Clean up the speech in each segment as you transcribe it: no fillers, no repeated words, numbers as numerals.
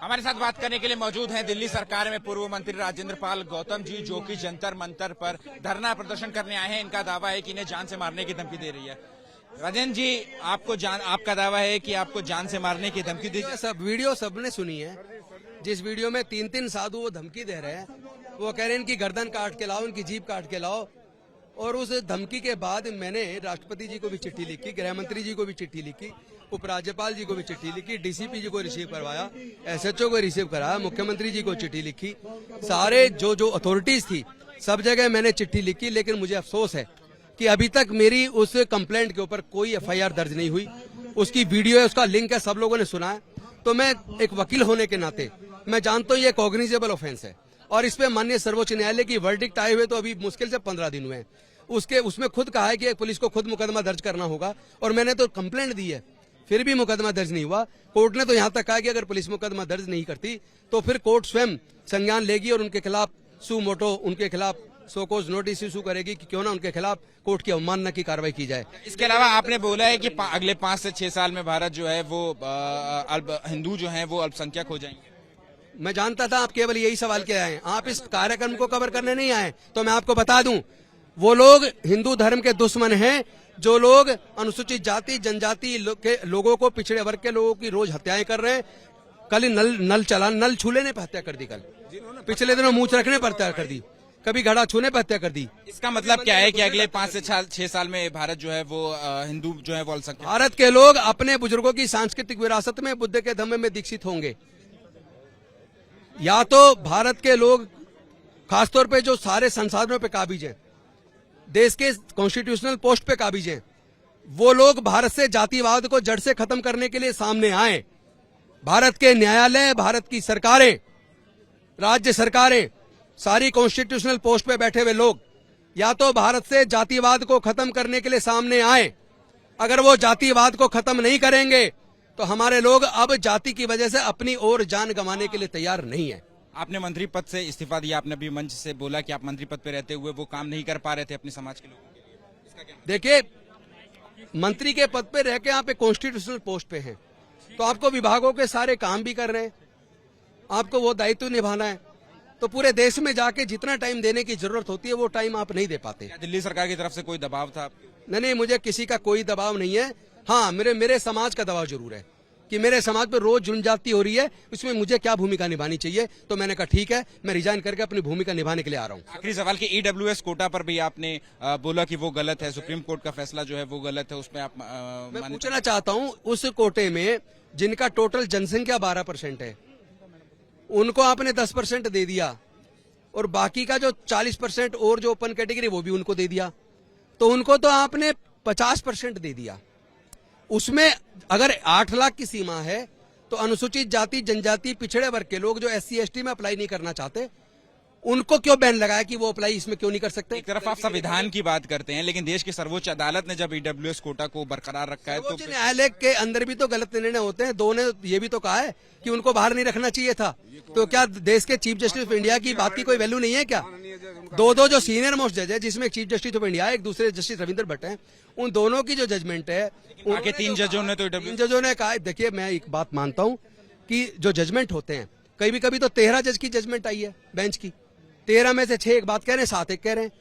हमारे साथ बात करने के लिए मौजूद हैं दिल्ली सरकार में पूर्व मंत्री राजेंद्र पाल गौतम जी, जो कि जंतर मंतर पर धरना प्रदर्शन करने आए हैं। इनका दावा है कि इन्हें जान से मारने की धमकी दे रही है। राजेंद्र जी, आपका दावा है कि आपको जान से मारने की धमकी दी। सब वीडियो सबने सुनी है, जिस वीडियो में 3-3 साधु वो धमकी दे रहे हैं। वो कह रहे हैं इनकी गर्दन काट के लाओ, इनकी जीभ काट के लाओ। और उस धमकी के बाद मैंने राष्ट्रपति जी को भी चिट्ठी लिखी, गृह मंत्री जी को भी चिट्ठी लिखी, उपराज्यपाल जी को भी चिट्ठी लिखी, डीसीपी जी को रिसीव करवाया, एसएचओ को रिसीव कराया, मुख्यमंत्री जी को चिट्ठी लिखी। सारे जो अथॉरिटीज थी सब जगह मैंने चिट्ठी लिखी। लेकिन मुझे अफसोस है कि अभी तक मेरी उस कंप्लेंट के ऊपर कोई एफआईआर दर्ज नहीं हुई। उसकी वीडियो है, उसका लिंक है, सब लोगों ने सुना है। तो मैं एक वकील होने के नाते मैं जानता हूँ ये कॉग्निजेबल ऑफेंस है और इस पे माननीय सर्वोच्च न्यायालय की वर्डिक्ट आए हुए तो अभी मुश्किल से 15 दिन हुए हैं। उसमें खुद कहा है कि पुलिस को खुद मुकदमा दर्ज करना होगा और मैंने तो कंप्लेंट दी है, फिर भी मुकदमा दर्ज नहीं हुआ। कोर्ट ने तो यहाँ तक कहा कि अगर पुलिस मुकदमा दर्ज नहीं करती तो फिर कोर्ट स्वयं संज्ञान लेगी और उनके खिलाफ सू मोटो, उनके खिलाफ सोकोज नोटिस इशू करेगी कि क्यों ना उनके खिलाफ कोर्ट की अवमानना की कार्रवाई की जाए। इसके अलावा आपने बोला है कि अगले 5 से 6 साल में भारत जो है वो हिंदू जो है वो अल्पसंख्यक हो जाएंगे। मैं जानता था आप केवल यही सवाल के आए हैं, आप इस कार्यक्रम को कवर करने नहीं आए। तो मैं आपको बता दूं, वो लोग हिंदू धर्म के दुश्मन हैं जो लोग अनुसूचित जाति जनजाति के लोगों को, पिछड़े वर्ग के लोगों की रोज हत्याएं कर रहे हैं। कल ही नल छूले ने हत्या कर दी, कल पिछले दिनों मूछ रखने पर हत्या कर दी, कभी घड़ा छूने पर हत्या कर दी। इसका मतलब क्या है कि अगले 5 से 6 साल में भारत जो है वो हिंदू जो है वो अल्पसंख्यक। भारत के लोग अपने बुजुर्गों की सांस्कृतिक विरासत में, बुद्ध के धम्म में दीक्षित होंगे। या तो भारत के लोग खासतौर पे जो सारे संसाधनों पे काबिज हैं, देश के कॉन्स्टिट्यूशनल पोस्ट पे काबिज हैं, वो लोग भारत से जातिवाद को जड़ से खत्म करने के लिए सामने आए। भारत के न्यायालय, भारत की सरकारें, राज्य सरकारें, सारी कॉन्स्टिट्यूशनल पोस्ट पे बैठे हुए लोग या तो भारत से जातिवाद को खत्म करने के लिए सामने आए। अगर वो जातिवाद को खत्म नहीं करेंगे तो हमारे लोग अब जाति की वजह से अपनी और जान गंवाने के लिए तैयार नहीं है। आपने मंत्री पद से इस्तीफा दिया, आपने अभी मंच से बोला कि आप मंत्री पद पे रहते हुए वो काम नहीं कर पा रहे थे अपने समाज के लोगों के लिए। इसका क्या मतलब? देखिए, मंत्री के पद पे रह के आप एक कॉन्स्टिट्यूशनल पोस्ट पे हैं तो आपको विभागों के सारे काम भी कर रहे हैं, आपको वो दायित्व निभाना है। तो पूरे देश में जाके जितना टाइम देने की जरूरत होती है वो टाइम आप नहीं दे पाते। दिल्ली सरकार की तरफ से कोई दबाव था? नहीं, मुझे किसी का कोई दबाव नहीं है। हाँ, मेरे समाज का दबाव जरूर है कि मेरे समाज पर रोज जुर्मज्यादती हो रही है, उसमें मुझे क्या भूमिका निभानी चाहिए। तो मैंने कहा ठीक है, मैं रिजाइन करके अपनी भूमिका निभाने के लिए आ रहा हूँ। आखिरी सवाल कि ईडब्ल्यूएस कोटा पर भी आपने बोला कि वो गलत है, सुप्रीम कोर्ट का फैसला जो है वो गलत है, उसमें आप मैं पूछना चाहता हूँ, उस कोटे में जिनका टोटल जनसंख्या 12% है उनको आपने 10% दे दिया और बाकी का जो 40% और जो ओपन कैटेगरी वो भी उनको दे दिया, तो उनको तो आपने 50% दे दिया। उसमें अगर 8 लाख की सीमा है तो अनुसूचित जाति जनजाति पिछड़े वर्ग के लोग जो SC ST में अप्लाई नहीं करना चाहते उनको क्यों बैन लगाया कि वो अप्लाई इसमें क्यों नहीं कर सकते? एक तरफ आप संविधान की बात करते हैं लेकिन देश की सर्वोच्च अदालत ने जब ईडब्ल्यूएस कोटा को बरकरार रखा है तो सर्वोच्च न्यायालय के अंदर भी तो गलत निर्णय होते हैं। दो ने ये भी तो कहा है कि उनको बाहर नहीं रखना चाहिए था। तो क्या देश के चीफ जस्टिस ऑफ इंडिया की बात की कोई वैल्यू नहीं है क्या? दो जो सीनियर मोस्ट जज है, जिसमें चीफ जस्टिस ऑफ इंडिया है, एक दूसरे जस्टिस रविंद्र भट्ट हैं, उन दोनों की जो जजमेंट है, आगे 3 जजों ने तो 3 जजों ने कहा। देखिए, मैं एक बात मानता हूँ कि जो जजमेंट होते हैं कभी तो 13 जज की जजमेंट आई है बेंच की, 13 में से 6 एक बात कह रहे हैं, 7 एक कह रहे हैं।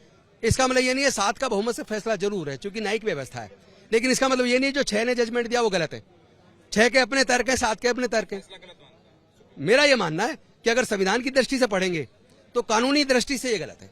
इसका मतलब ये नहीं है 7 का बहुमत से फैसला जरूर है क्योंकि न्यायिक व्यवस्था है, लेकिन इसका मतलब ये नहीं है जो 6 ने जजमेंट दिया वो गलत है। 6 के अपने तर्क है, 7 के अपने तर्क है। मेरा ये मानना है कि अगर संविधान की दृष्टि से पढ़ेंगे तो कानूनी दृष्टि से ये गलत है।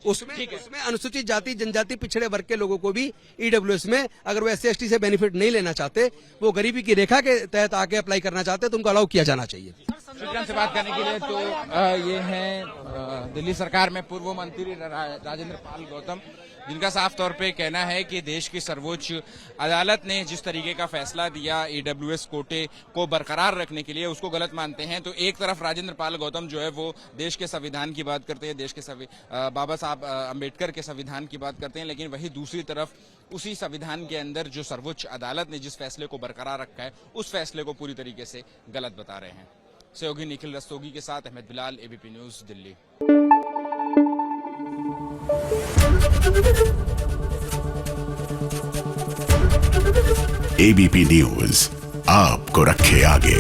उसमें अनुसूचित जाति जनजाति पिछड़े वर्ग के लोगों को भी ईडब्ल्यूएस में अगर वो SC ST से बेनिफिट नहीं लेना चाहते, वो गरीबी की रेखा के तहत आके अप्लाई करना चाहते, तो उनको अलाउ किया जाना चाहिए। से बात करने के लिए तो ये हैं दिल्ली सरकार में पूर्व मंत्री राजेंद्र पाल गौतम, जिनका साफ तौर पे कहना है कि देश की सर्वोच्च अदालत ने जिस तरीके का फैसला दिया ईडब्ल्यूएस कोटे को बरकरार रखने के लिए उसको गलत मानते हैं। तो एक तरफ राजेंद्र पाल गौतम जो है वो देश के संविधान की बात करते हैं, देश के बाबा साहब अम्बेडकर के संविधान की बात करते हैं, लेकिन वही दूसरी तरफ उसी संविधान के अंदर जो सर्वोच्च अदालत ने जिस फैसले को बरकरार रखा है उस फैसले को पूरी तरीके से गलत बता रहे हैं। सहयोगी निखिल रस्तोगी के साथ Ahmad Bilal, ABP news, Delhi. ABP news आपको रखे आगे।